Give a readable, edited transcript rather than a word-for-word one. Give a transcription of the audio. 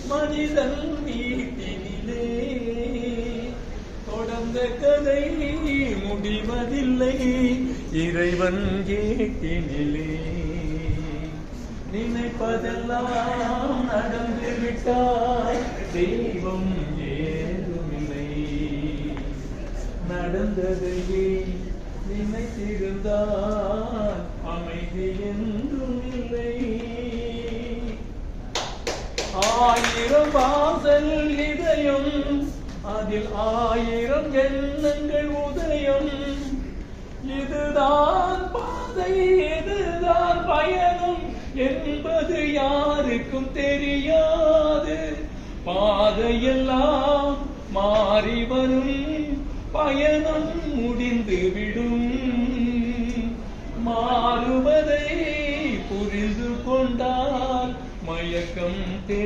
மனிதன் வீட்டினிலே தொடர்ந்த கதை முடிவதில்லை இறைவன் ஏட்டினிலே நினைப்பதெல்லாம் நடந்து விட்டால் தெய்வம் ஏதுமில்லை நடந்ததையே நினைத்திருந்தால் அமைதி என்றும் இல்லை ஆயிரம் வாசல் இதயம் அதில் ஆயிரம் எண்ணங்கள் உதயம் இதுதான் பாதை இதுதான் பயணம் என்பது யாருக்கும் தெரியாது பாதையெல்லாம் மாறி வரும் பயணம் முடிந்துவிடும் மாறுவதை புரிந்து கொண்டால் மயக்கம்